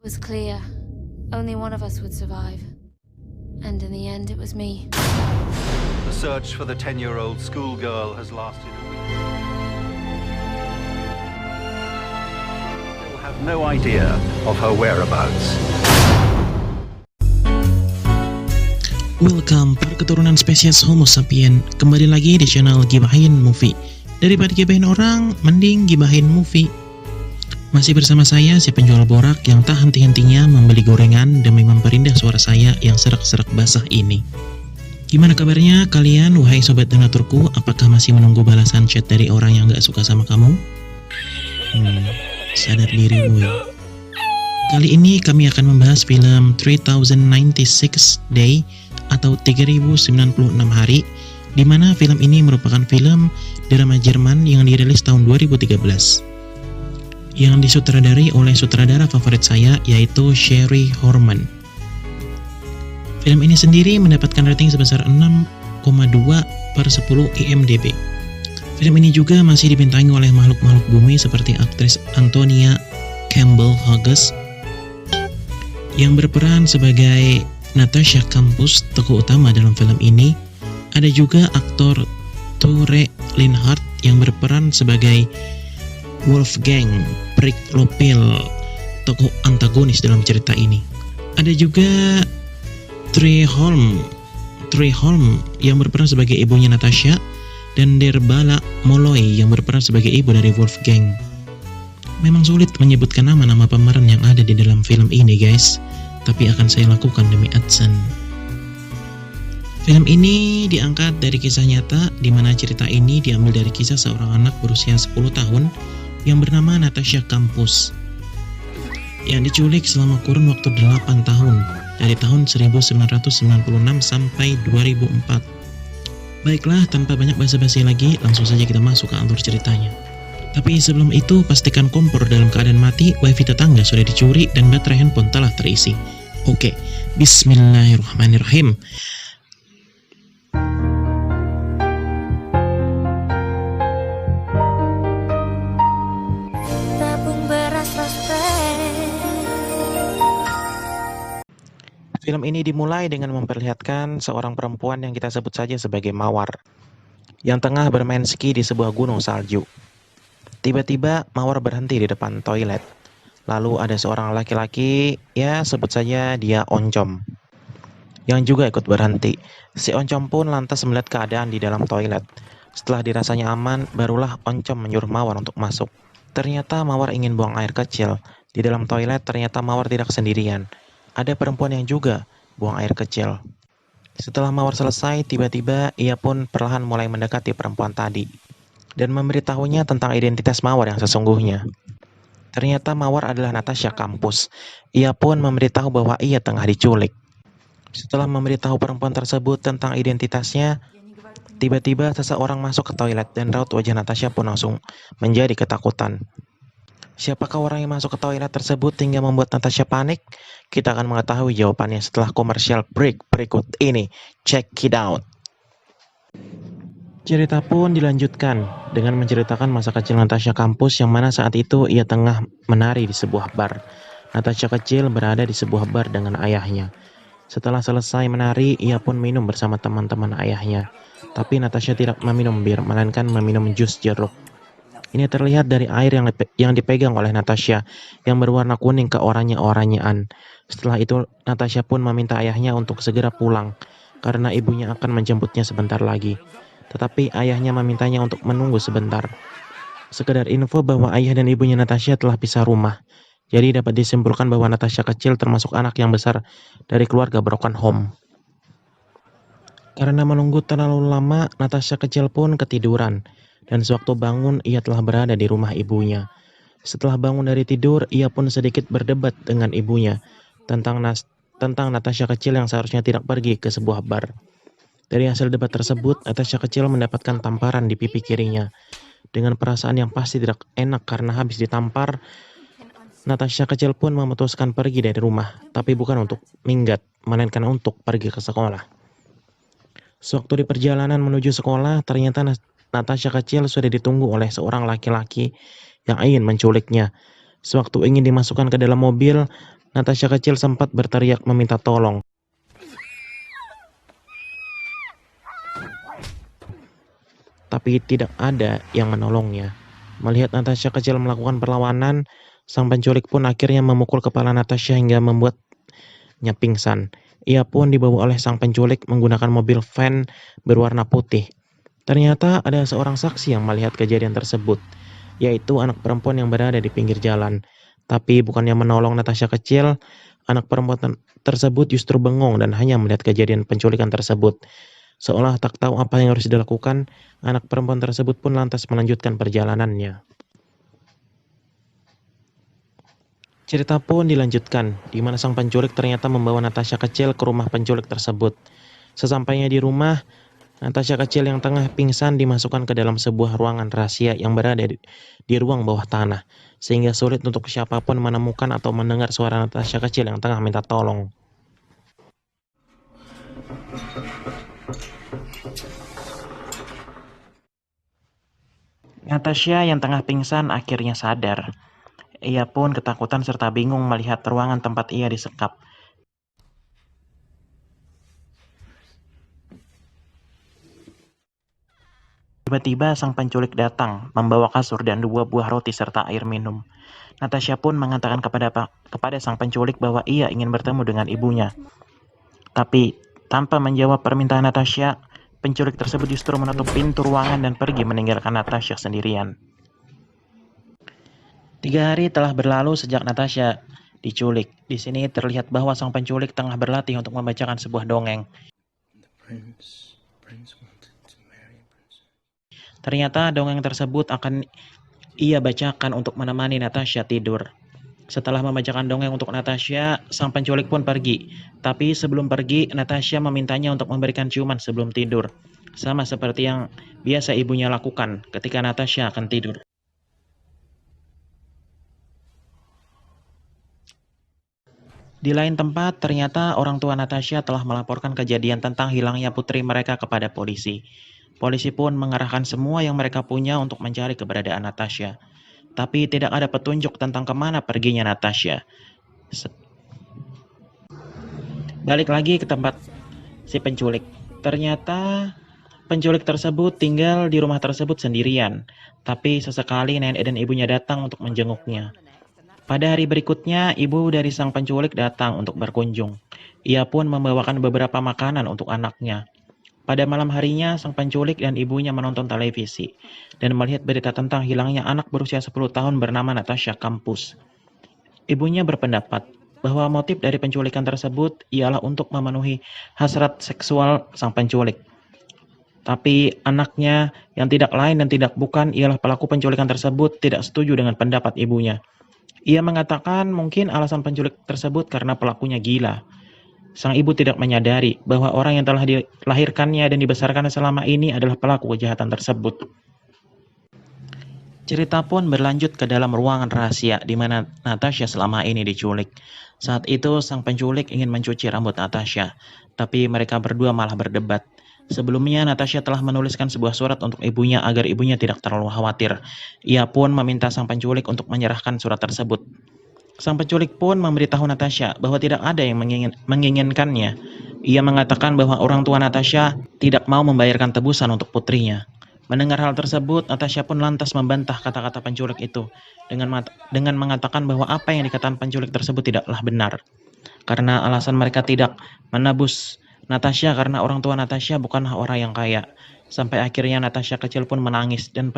It was clear only one of us would survive. And in the end, it was me. The search for the 10-year-old schoolgirl has lasted a week. Still have no idea of her whereabouts. Welcome para keturunan spesies Homo sapien. Kembali lagi di channel Gibahin Movie. Daripada gibahin orang, mending gibahin movie. Masih bersama saya, si penjual borak yang tak henti-hentinya membeli gorengan demi memperindah suara saya yang serak-serak basah ini. Gimana kabarnya kalian, wahai sobat donaturku? Apakah masih menunggu balasan chat dari orang yang gak suka sama kamu? Sadar diri woy. Kali ini kami akan membahas film 3096 Day atau 3096 hari, di mana film ini merupakan film drama Jerman yang dirilis tahun 2013. Yang disutradarai oleh sutradara favorit saya, yaitu Sherry Horman. Film ini sendiri mendapatkan rating sebesar 6,2/10 IMDb. Film ini juga masih dibintangi oleh makhluk-makhluk bumi seperti aktris Antonia Campbell Hughes yang berperan sebagai Natasha Campus, tokoh utama dalam film ini. Ada juga aktor Tore Linhart yang berperan sebagai Wolfgang Priklopil, tokoh antagonis dalam cerita ini. Ada juga Treholm yang berperan sebagai ibunya Natasha, dan Derbala Molloy yang berperan sebagai ibu dari Wolfgang. Memang sulit menyebutkan nama-nama pemeran yang ada di dalam film ini guys, tapi akan saya lakukan demi adsense. Film ini diangkat dari kisah nyata, di mana cerita ini diambil dari kisah seorang anak berusia 10 tahun yang bernama Natasha Campus yang diculik selama kurun waktu 8 tahun dari tahun 1996 sampai 2004. Baiklah, tanpa banyak basa-basi lagi, langsung saja kita masuk ke alur ceritanya. Tapi sebelum itu, pastikan kompor dalam keadaan mati, wifi tetangga sudah dicuri, dan baterai handphone telah terisi. Oke, bismillahirrahmanirrahim. Film ini dimulai dengan memperlihatkan seorang perempuan yang kita sebut saja sebagai Mawar, yang tengah bermain ski di sebuah gunung salju. Tiba-tiba Mawar berhenti di depan toilet. Lalu ada seorang laki-laki, ya sebut saja dia Oncom, yang juga ikut berhenti. Si Oncom pun lantas melihat keadaan di dalam toilet. Setelah dirasanya aman, barulah Oncom menyuruh Mawar untuk masuk. Ternyata Mawar ingin buang air kecil. Di dalam toilet ternyata Mawar tidak sendirian. Ada perempuan yang juga buang air kecil. Setelah Mawar selesai, tiba-tiba ia pun perlahan mulai mendekati perempuan tadi dan memberitahunya tentang identitas Mawar yang sesungguhnya. Ternyata Mawar adalah Natasha Campus. Ia pun memberitahu bahwa ia tengah diculik. Setelah memberitahu perempuan tersebut tentang identitasnya, tiba-tiba seseorang masuk ke toilet dan raut wajah Natasha pun langsung menjadi ketakutan. Siapakah orang yang masuk ke toilet tersebut hingga membuat Natasha panik? Kita akan mengetahui jawabannya setelah komersial break berikut ini. Check it out. Cerita pun dilanjutkan dengan menceritakan masa kecil Natasha Campus, yang mana saat itu ia tengah menari di sebuah bar. Natasha kecil berada di sebuah bar dengan ayahnya. Setelah selesai menari, ia pun minum bersama teman-teman ayahnya. Tapi Natasha tidak meminum bir, melainkan meminum jus jeruk. Ini terlihat dari air yang dipegang oleh Natasha yang berwarna kuning keoranye-oranyean. Setelah itu Natasha pun meminta ayahnya untuk segera pulang karena ibunya akan menjemputnya sebentar lagi. Tetapi ayahnya memintanya untuk menunggu sebentar. Sekedar info bahwa ayah dan ibunya Natasha telah pisah rumah. Jadi dapat disimpulkan bahwa Natasha kecil termasuk anak yang besar dari keluarga broken home. Karena menunggu terlalu lama, Natasha kecil pun ketiduran. Dan sewaktu bangun, ia telah berada di rumah ibunya. Setelah bangun dari tidur, ia pun sedikit berdebat dengan ibunya tentang Natasha kecil yang seharusnya tidak pergi ke sebuah bar. Dari hasil debat tersebut, Natasha kecil mendapatkan tamparan di pipi kirinya. Dengan perasaan yang pasti tidak enak karena habis ditampar, Natasha kecil pun memutuskan pergi dari rumah, tapi bukan untuk minggat, melainkan untuk pergi ke sekolah. Sewaktu di perjalanan menuju sekolah, ternyata Natasha kecil sudah ditunggu oleh seorang laki-laki yang ingin menculiknya. Sewaktu ingin dimasukkan ke dalam mobil, Natasha kecil sempat berteriak meminta tolong. Tapi tidak ada yang menolongnya. Melihat Natasha kecil melakukan perlawanan, sang penculik pun akhirnya memukul kepala Natasha hingga membuatnya pingsan. Ia pun dibawa oleh sang penculik menggunakan mobil van berwarna putih. Ternyata ada seorang saksi yang melihat kejadian tersebut, yaitu anak perempuan yang berada di pinggir jalan. Tapi bukannya menolong Natasha kecil, anak perempuan tersebut justru bengong dan hanya melihat kejadian penculikan tersebut. Seolah tak tahu apa yang harus dilakukan, anak perempuan tersebut pun lantas melanjutkan perjalanannya. Cerita pun dilanjutkan, di mana sang penculik ternyata membawa Natasha kecil ke rumah penculik tersebut. Sesampainya di rumah, Natasha kecil yang tengah pingsan dimasukkan ke dalam sebuah ruangan rahasia yang berada di ruang bawah tanah, sehingga sulit untuk siapapun menemukan atau mendengar suara Natasha kecil yang tengah minta tolong. Natasha yang tengah pingsan akhirnya sadar. Ia pun ketakutan serta bingung melihat ruangan tempat ia disekap. Tiba-tiba sang penculik datang, membawa kasur dan 2 buah roti serta air minum. Natasha pun mengatakan kepada sang penculik bahwa ia ingin bertemu dengan ibunya. Tapi tanpa menjawab permintaan Natasha, penculik tersebut justru menutup pintu ruangan dan pergi meninggalkan Natasha sendirian. 3 hari telah berlalu sejak Natasha diculik. Di sini terlihat bahwa sang penculik tengah berlatih untuk membacakan sebuah dongeng. Ternyata dongeng tersebut akan ia bacakan untuk menemani Natasha tidur. Setelah membacakan dongeng untuk Natasha, sang penculik pun pergi. Tapi sebelum pergi, Natasha memintanya untuk memberikan ciuman sebelum tidur. Sama seperti yang biasa ibunya lakukan ketika Natasha akan tidur. Di lain tempat, ternyata orang tua Natasha telah melaporkan kejadian tentang hilangnya putri mereka kepada polisi. Polisi pun mengerahkan semua yang mereka punya untuk mencari keberadaan Natasha. Tapi tidak ada petunjuk tentang kemana perginya Natasha. Balik lagi ke tempat si penculik. Ternyata penculik tersebut tinggal di rumah tersebut sendirian. Tapi sesekali nenek dan ibunya datang untuk menjenguknya. Pada hari berikutnya, ibu dari sang penculik datang untuk berkunjung. Ia pun membawakan beberapa makanan untuk anaknya. Pada malam harinya, sang penculik dan ibunya menonton televisi dan melihat berita tentang hilangnya anak berusia 10 tahun bernama Natasha Campus. Ibunya berpendapat bahwa motif dari penculikan tersebut ialah untuk memenuhi hasrat seksual sang penculik. Tapi anaknya yang tidak lain dan tidak bukan ialah pelaku penculikan tersebut tidak setuju dengan pendapat ibunya. Ia mengatakan mungkin alasan penculik tersebut karena pelakunya gila. Sang ibu tidak menyadari bahwa orang yang telah dilahirkannya dan dibesarkannya selama ini adalah pelaku kejahatan tersebut. Cerita pun berlanjut ke dalam ruangan rahasia di mana Natasha selama ini diculik. Saat itu sang penculik ingin mencuci rambut Natasha, tapi mereka berdua malah berdebat. Sebelumnya Natasha telah menuliskan sebuah surat untuk ibunya agar ibunya tidak terlalu khawatir. Ia pun meminta sang penculik untuk menyerahkan surat tersebut. Sang penculik pun memberitahu Natasha bahwa tidak ada yang menginginkannya. Ia mengatakan bahwa orang tua Natasha tidak mau membayarkan tebusan untuk putrinya. Mendengar hal tersebut, Natasha pun lantas membantah kata-kata penculik itu dengan mengatakan bahwa apa yang dikatakan penculik tersebut tidaklah benar. Karena alasan mereka tidak menebus Natasha karena orang tua Natasha bukanlah orang yang kaya. Sampai akhirnya Natasha kecil pun menangis dan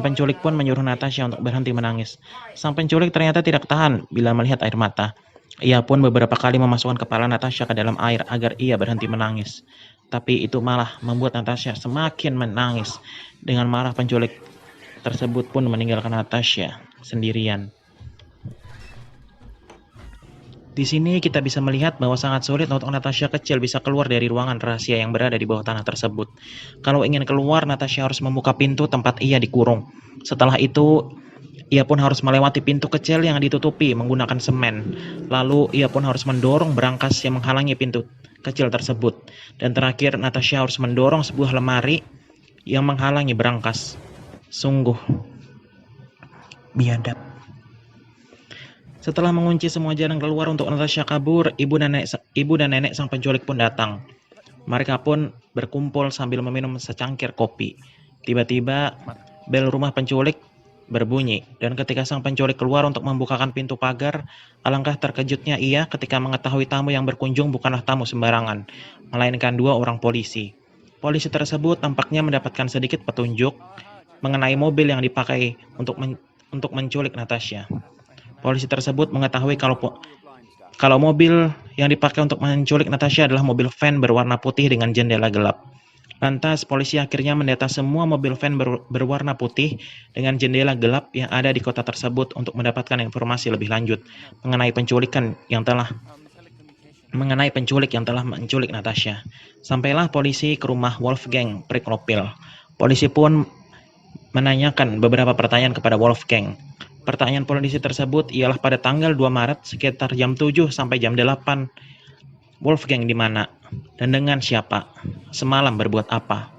penculik pun menyuruh Natasha untuk berhenti menangis. Sang penculik ternyata tidak tahan bila melihat air mata. Ia pun beberapa kali memasukkan kepala Natasha ke dalam air agar ia berhenti menangis. Tapi itu malah membuat Natasha semakin menangis. Dengan marah penculik tersebut pun meninggalkan Natasha sendirian. Di sini kita bisa melihat bahwa sangat sulit untuk Natasha kecil bisa keluar dari ruangan rahasia yang berada di bawah tanah tersebut. Kalau ingin keluar, Natasha harus membuka pintu tempat ia dikurung. Setelah itu, ia pun harus melewati pintu kecil yang ditutupi menggunakan semen. Lalu, ia pun harus mendorong brankas yang menghalangi pintu kecil tersebut. Dan terakhir, Natasha harus mendorong sebuah lemari yang menghalangi brankas. Sungguh biadab. Setelah mengunci semua jalan keluar untuk Natasha kabur, ibu dan nenek sang penculik pun datang. Mereka pun berkumpul sambil meminum secangkir kopi. Tiba-tiba, bel rumah penculik berbunyi, dan ketika sang penculik keluar untuk membukakan pintu pagar, alangkah terkejutnya ia ketika mengetahui tamu yang berkunjung bukanlah tamu sembarangan, melainkan dua orang polisi. Polisi tersebut tampaknya mendapatkan sedikit petunjuk mengenai mobil yang dipakai untuk menculik Natasha. Polisi tersebut mengetahui kalau mobil yang dipakai untuk menculik Natasha adalah mobil van berwarna putih dengan jendela gelap. Lantas, polisi akhirnya mendata semua mobil van berwarna putih dengan jendela gelap yang ada di kota tersebut untuk mendapatkan informasi lebih lanjut mengenai penculik yang telah menculik Natasha. Sampailah polisi ke rumah Wolfgang Priklopil. Polisi pun menanyakan beberapa pertanyaan kepada Wolfgang. Pertanyaan polisi tersebut ialah pada tanggal 2 Maret sekitar jam 7 sampai jam 8. Wolfgang di mana? Dan dengan siapa? Semalam berbuat apa?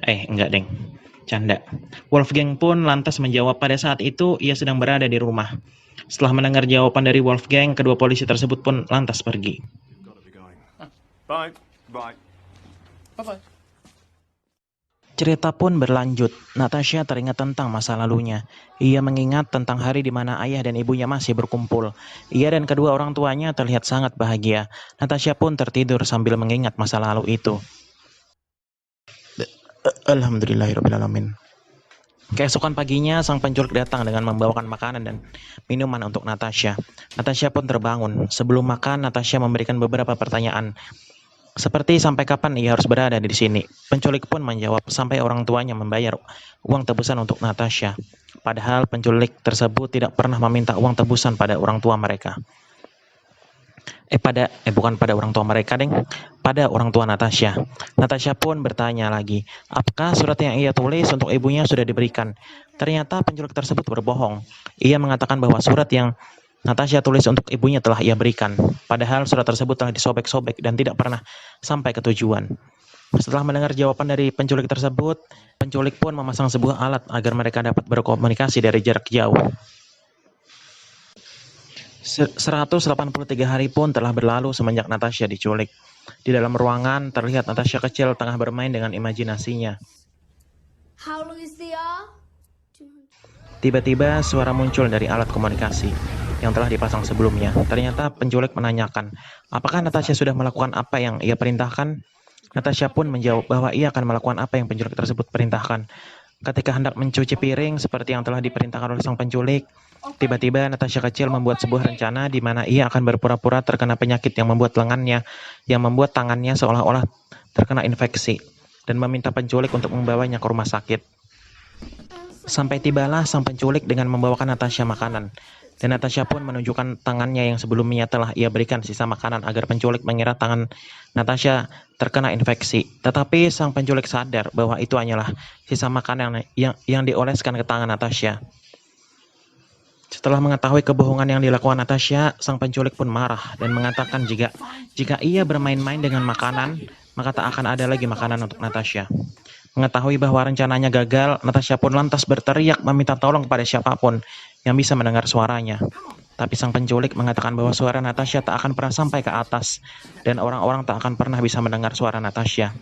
Enggak deng. Canda. Wolfgang pun lantas menjawab pada saat itu ia sedang berada di rumah. Setelah mendengar jawaban dari Wolfgang, kedua polisi tersebut pun lantas pergi. Bye. Bye. Bye-bye. Cerita pun berlanjut. Natasha teringat tentang masa lalunya. Ia mengingat tentang hari di mana ayah dan ibunya masih berkumpul. Ia dan kedua orang tuanya terlihat sangat bahagia. Natasha pun tertidur sambil mengingat masa lalu itu. Alhamdulillahirrahmanirrahim. Keesokan paginya, sang penculik datang dengan membawakan makanan dan minuman untuk Natasha. Natasha pun terbangun. Sebelum makan, Natasha memberikan beberapa pertanyaan. Seperti sampai kapan ia harus berada di sini. Penculik pun menjawab sampai orang tuanya membayar uang tebusan untuk Natasha. Padahal penculik tersebut tidak pernah meminta uang tebusan pada orang tua mereka. Bukan pada orang tua mereka, deng. Pada orang tua Natasha. Natasha pun bertanya lagi, apakah surat yang ia tulis untuk ibunya sudah diberikan? Ternyata penculik tersebut berbohong. Ia mengatakan bahwa surat yang Natasha tulis untuk ibunya telah ia berikan. Padahal surat tersebut telah disobek-sobek dan tidak pernah sampai ke tujuan. Setelah mendengar jawaban dari penculik tersebut, penculik pun memasang sebuah alat agar mereka dapat berkomunikasi dari jarak jauh. 183 hari pun telah berlalu semenjak Natasha diculik. Di dalam ruangan, terlihat Natasha kecil tengah bermain dengan imajinasinya. How long is the hour? Tiba-tiba suara muncul dari alat komunikasi yang telah dipasang sebelumnya. Ternyata penculik menanyakan, apakah Natasha sudah melakukan apa yang ia perintahkan? Natasha pun menjawab bahwa ia akan melakukan apa yang penculik tersebut perintahkan. Ketika hendak mencuci piring seperti yang telah diperintahkan oleh sang penculik, tiba-tiba Natasha kecil membuat sebuah rencana di mana ia akan berpura-pura terkena penyakit yang membuat tangannya seolah-olah terkena infeksi dan meminta penculik untuk membawanya ke rumah sakit. Sampai tibalah sang penculik dengan membawakan Natasha makanan. Dan Natasha pun menunjukkan tangannya yang sebelumnya telah ia berikan sisa makanan agar penculik mengira tangan Natasha terkena infeksi. Tetapi sang penculik sadar bahwa itu hanyalah sisa makanan yang dioleskan ke tangan Natasha. Setelah mengetahui kebohongan yang dilakukan Natasha, sang penculik pun marah dan mengatakan jika ia bermain-main dengan makanan, maka tak akan ada lagi makanan untuk Natasha. Mengetahui bahwa rencananya gagal, Natasha pun lantas berteriak meminta tolong kepada siapapun yang bisa mendengar suaranya. Tapi sang penculik mengatakan bahwa suara Natasha tak akan pernah sampai ke atas dan orang-orang tak akan pernah bisa mendengar suara Natasha.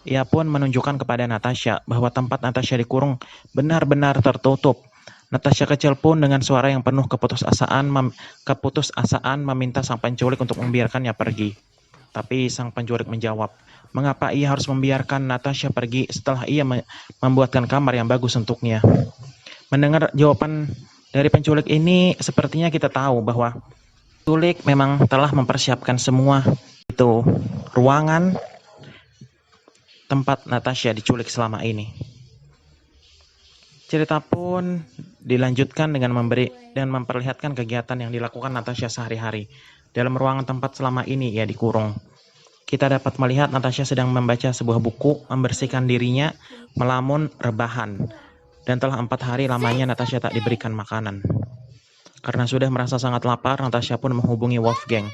Ia pun menunjukkan kepada Natasha bahwa tempat Natasha dikurung benar-benar tertutup. Natasha kecil pun dengan suara yang penuh keputusasaan meminta sang penculik untuk membiarkannya pergi. Tapi sang penculik menjawab, mengapa ia harus membiarkan Natasha pergi setelah ia membuatkan kamar yang bagus untuknya. Mendengar jawaban dari penculik ini, sepertinya kita tahu bahwa penculik memang telah mempersiapkan semua itu ruangan tempat Natasha diculik selama ini. Cerita pun dilanjutkan dengan memberi dan memperlihatkan kegiatan yang dilakukan Natasha sehari-hari dalam ruangan tempat selama ini ia dikurung. Kita dapat melihat Natasha sedang membaca sebuah buku, membersihkan dirinya, melamun rebahan. Dan telah 4 hari lamanya Natasha tak diberikan makanan. Karena sudah merasa sangat lapar, Natasha pun menghubungi Wolfgang.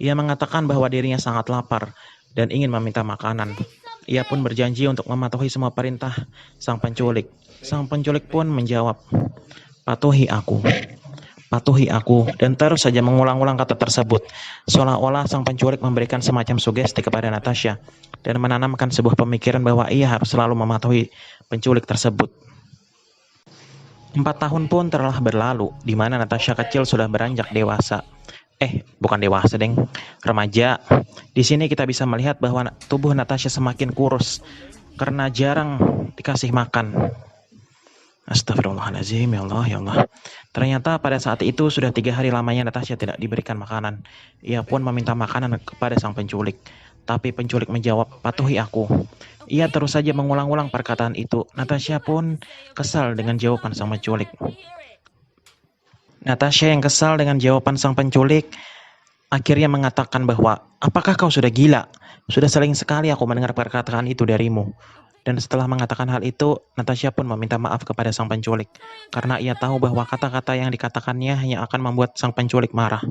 Ia mengatakan bahwa dirinya sangat lapar dan ingin meminta makanan. Ia pun berjanji untuk mematuhi semua perintah sang penculik. Sang penculik pun menjawab, patuhi aku. Patuhi aku, dan terus saja mengulang-ulang kata tersebut, seolah-olah sang penculik memberikan semacam sugesti kepada Natasha, dan menanamkan sebuah pemikiran bahwa ia harus selalu mematuhi penculik tersebut. 4 tahun pun telah berlalu, di mana Natasha kecil sudah beranjak dewasa. Bukan dewasa, deng. Remaja. Di sini kita bisa melihat bahwa tubuh Natasha semakin kurus, karena jarang dikasih makan. Astagfirullahaladzim, ya Allah, ya Allah. Ternyata pada saat itu sudah 3 hari lamanya Natasha tidak diberikan makanan. Ia pun meminta makanan kepada sang penculik. Tapi penculik menjawab, patuhi aku. Ia terus saja mengulang-ulang perkataan itu. Natasha pun kesal dengan jawaban sang penculik. Natasha yang kesal dengan jawaban sang penculik akhirnya mengatakan bahwa, apakah kau sudah gila? Sudah sering sekali aku mendengar perkataan itu darimu. Dan setelah mengatakan hal itu, Natasha pun meminta maaf kepada sang penculik, karena ia tahu bahwa kata-kata yang dikatakannya hanya akan membuat sang penculik marah.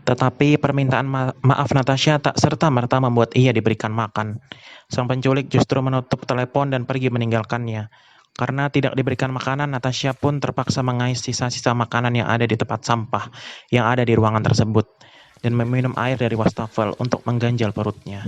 Tetapi permintaan maaf Natasha tak serta-merta membuat ia diberikan makan. Sang penculik justru menutup telepon dan pergi meninggalkannya. Karena tidak diberikan makanan, Natasha pun terpaksa mengais sisa-sisa makanan yang ada di tempat sampah yang ada di ruangan tersebut, dan meminum air dari wastafel untuk mengganjal perutnya.